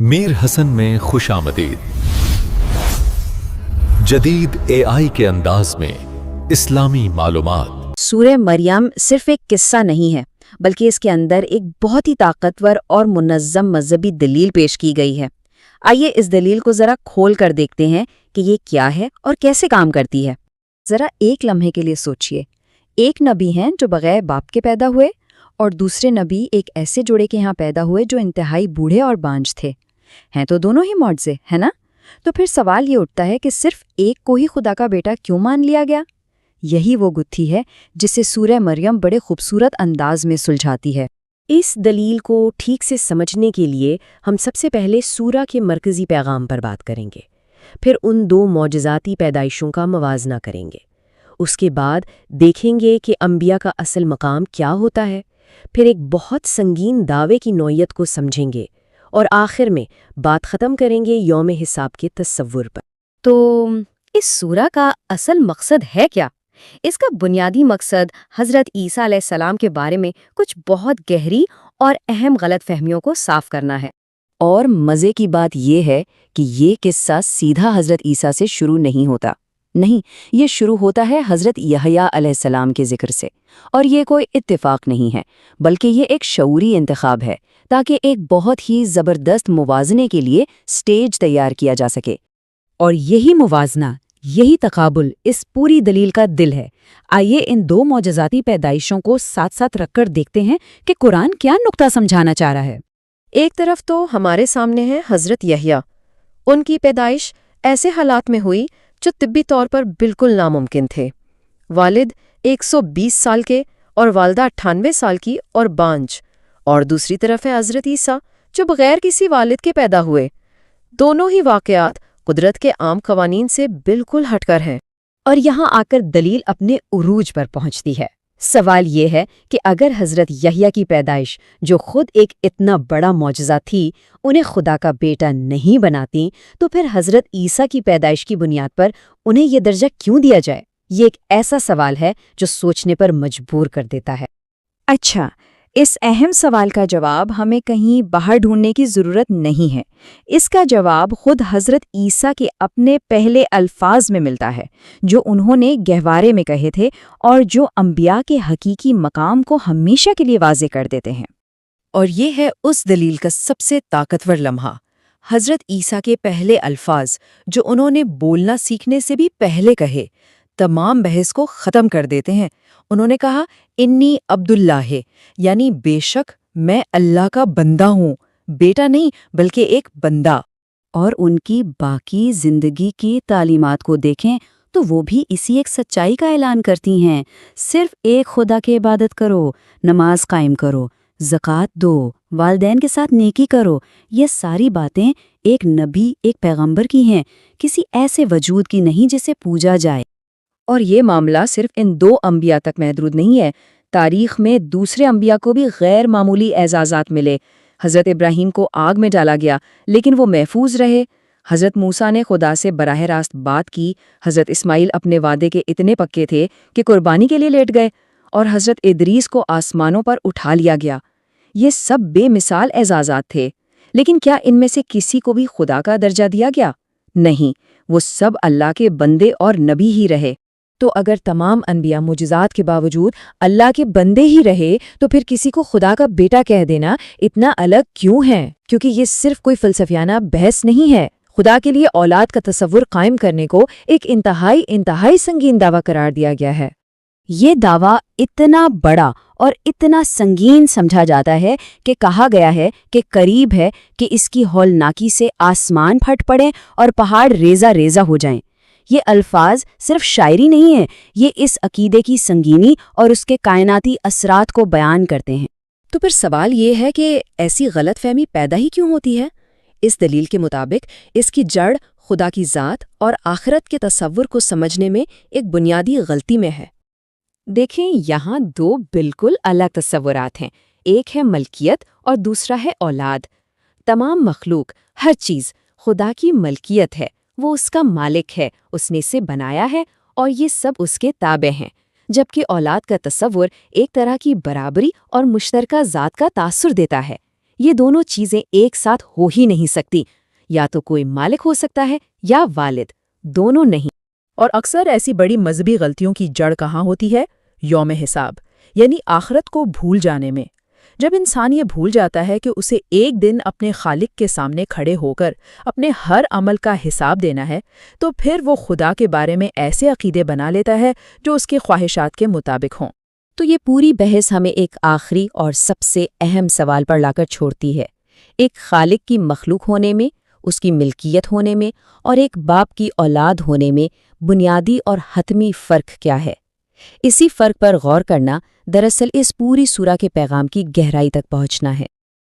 मीर हसन में खुश आमदीद। जदीद एआई के अंदाज में इस्लामी मालूमात। सूरह मरियम सिर्फ एक किस्सा नहीं है, बल्कि इसके अंदर एक बहुत ही ताकतवर और मुनज़्ज़म मज़हबी दलील पेश की गई है। आइए इस दलील को ज़रा खोल कर देखते हैं कि ये क्या है और कैसे काम करती है। ज़रा एक लम्हे के लिए सोचिए, एक नबी हैं जो बग़ैर बाप के पैदा हुए और दूसरे नबी एक ऐसे जोड़े के यहाँ पैदा हुए जो इंतहाई बूढ़े और बांझ थे। हैं तो दोनों ही मौजज़े, है ना? तो फिर सवाल ये उठता है कि सिर्फ एक को ही खुदा का बेटा क्यों मान लिया गया? यही वो गुत्थी है जिसे सूरह मरियम बड़े खूबसूरत अंदाज में सुलझाती है। इस दलील को ठीक से समझने के लिए हम सबसे पहले सूरा के मरकज़ी पैगाम पर बात करेंगे, फिर उन दो मौजज़ाती पैदाइशों का मवाजना करेंगे। उसके बाद देखेंगे कि अंबिया का असल मकाम क्या होता है, फिर एक बहुत संगीन दावे की नौइयत को समझेंगे और आखिर में बात ख़त्म करेंगे यौम हिसाब के तस्वुर पर। तो इस सूरा का असल मकसद है क्या? इसका बुनियादी मकसद हज़रत ईसा अलैहिस्सलाम के बारे में कुछ बहुत गहरी और अहम गलतफहमियों को साफ करना है। और मज़े की बात यह है कि ये किस्सा सीधा हज़रत ईसा से शुरू नहीं होता। नहीं, ये शुरू होता है हज़रत यहया अलैहिस्सलाम के ज़िक्र से। और ये कोई इत्तेफाक नहीं है, बल्कि ये एक शऊरी इंतखाब है ताकि एक बहुत ही ज़बरदस्त मुवाज़ने के लिए स्टेज तैयार किया जा सके। और यही मुवाज़ना, यही तकाबुल इस पूरी दलील का दिल है। आइए इन दो मौजज़ाती पैदाइशों को साथ साथ रखकर देखते हैं कि कुरान क्या नुक्ता समझाना चाह रहा है। एक तरफ तो हमारे सामने है हज़रत यहया। उनकी पैदाइश ऐसे हालात में हुई जो तिब्बी तौर पर बिल्कुल नामुमकिन थे। वालिद 120 साल के और वालदा 98 साल की और बांझ। और दूसरी तरफ है हज़रत ईसा जो बग़ैर किसी वालिद के पैदा हुए। दोनों ही वाक़यात कुदरत के आम क़वानीन से बिल्कुल हटकर हैं। और यहाँ आकर दलील अपने उरूज पर पहुँचती है। सवाल ये है कि अगर हज़रत यहया की पैदाइश, जो खुद एक इतना बड़ा मौजज़ा थी, उन्हें खुदा का बेटा नहीं बनाती, तो फिर हज़रत ईसा की पैदाइश की बुनियाद पर उन्हें ये दर्जा क्यों दिया जाए? ये एक ऐसा सवाल है जो सोचने पर मजबूर कर देता है। अच्छा, इस अहम सवाल का जवाब हमें कहीं बाहर ढूंढने की ज़रूरत नहीं है। इसका जवाब खुद हज़रत ईसा के अपने पहले अल्फाज में मिलता है, जो उन्होंने गहवारे में कहे थे और जो अंबिया के हकीकी मकाम को हमेशा के लिए वाज़े कर देते हैं। और ये है उस दलील का सबसे ताकतवर लम्हा। हज़रत ईसा के पहले अल्फाज जो उन्होंने बोलना सीखने से भी पहले कहे, तमाम बहस को ख़त्म कर देते हैं। उन्होंने कहा, इन्नी अब्दुल्लाह है, यानी बेशक मैं अल्लाह का बंदा हूँ, बेटा नहीं बल्कि एक बंदा। और उनकी बाकी ज़िंदगी की तालीमात को देखें तो वो भी इसी एक सच्चाई का ऐलान करती हैं। सिर्फ एक खुदा की इबादत करो, नमाज कायम करो, ज़कात दो, वालदैन के साथ नेकी करो। ये सारी बातें एक नबी, एक पैगंबर की हैं, किसी ऐसे वजूद की नहीं जिसे पूजा जाए। और ये मामला सिर्फ इन दो अंबिया तक महदूद नहीं है। तारीख में दूसरे अंबिया को भी गैर मामूली एजाज़ात मिले। हज़रत इब्राहीम को आग में डाला गया, लेकिन वो महफूज रहे। हज़रत मूसा ने खुदा से बराह रास्त बात की। हज़रत इस्माइल अपने वादे के इतने पक्के थे कि कुर्बानी के लिए लेट गए। और हज़रत इदरीस को आसमानों पर उठा लिया गया। ये सब बेमिसाल एजाज़ात थे, लेकिन क्या इनमें से किसी को भी खुदा का दर्जा दिया गया? नहीं, वो सब अल्लाह के बंदे और नबी ही रहे। तो अगर तमाम अनबिया मुजज़ात के बावजूद अल्लाह के बंदे ही रहे, तो फिर किसी को खुदा का बेटा कह देना इतना अलग क्यों है? क्योंकि ये सिर्फ कोई फ़लसफ़ियाना बहस नहीं है। खुदा के लिए औलाद का तसव्वुर कायम करने को एक इंतहाई संगीन दावा करार दिया गया है। ये दावा इतना बड़ा और इतना संगीन समझा जाता है कि कहा गया है कि करीब है कि इसकी हौलनाकी से आसमान फट पड़े और पहाड़ रेजा रेजा हो जाएं। ये अल्फाज सिर्फ शायरी नहीं है, ये इस अकीदे की संगीनी और उसके कायनाती असरात को बयान करते हैं। तो फिर सवाल ये है कि ऐसी गलतफहमी पैदा ही क्यों होती है? इस दलील के मुताबिक इसकी जड़ खुदा की ज़ात और आखिरत के तसव्वुर को समझने में एक बुनियादी गलती में है। देखें, यहाँ दो बिल्कुल अलग तसव्वुरात हैं। एक है मलकियत और दूसरा है औलाद। तमाम मखलूक, हर चीज़ खुदा की मलकियत है, वो उसका मालिक है, उसने इसे बनाया है और ये सब उसके ताबे हैं। जबकि औलाद का तसव्वुर एक तरह की बराबरी और मुश्तरका ज़ात का तासुर देता है। یہ دونوں چیزیں ایک ساتھ ہو ہی نہیں سکتی، یا تو کوئی مالک ہو سکتا ہے یا والد، دونوں نہیں۔ اور اکثر ایسی بڑی مذہبی غلطیوں کی جڑ کہاں ہوتی ہے؟ یوم حساب، یعنی آخرت کو بھول جانے میں۔ جب انسان یہ بھول جاتا ہے کہ اسے ایک دن اپنے خالق کے سامنے کھڑے ہو کر اپنے ہر عمل کا حساب دینا ہے، تو پھر وہ خدا کے بارے میں ایسے عقیدے بنا لیتا ہے جو اس کی خواہشات کے مطابق ہوں۔ تو یہ پوری بحث ہمیں ایک آخری اور سب سے اہم سوال پر لا کر چھوڑتی ہے، ایک خالق کی مخلوق ہونے میں، اس کی ملکیت ہونے میں اور ایک باپ کی اولاد ہونے میں بنیادی اور حتمی فرق کیا ہے؟ اسی فرق پر غور کرنا دراصل اس پوری سورہ کے پیغام کی گہرائی تک پہنچنا ہے۔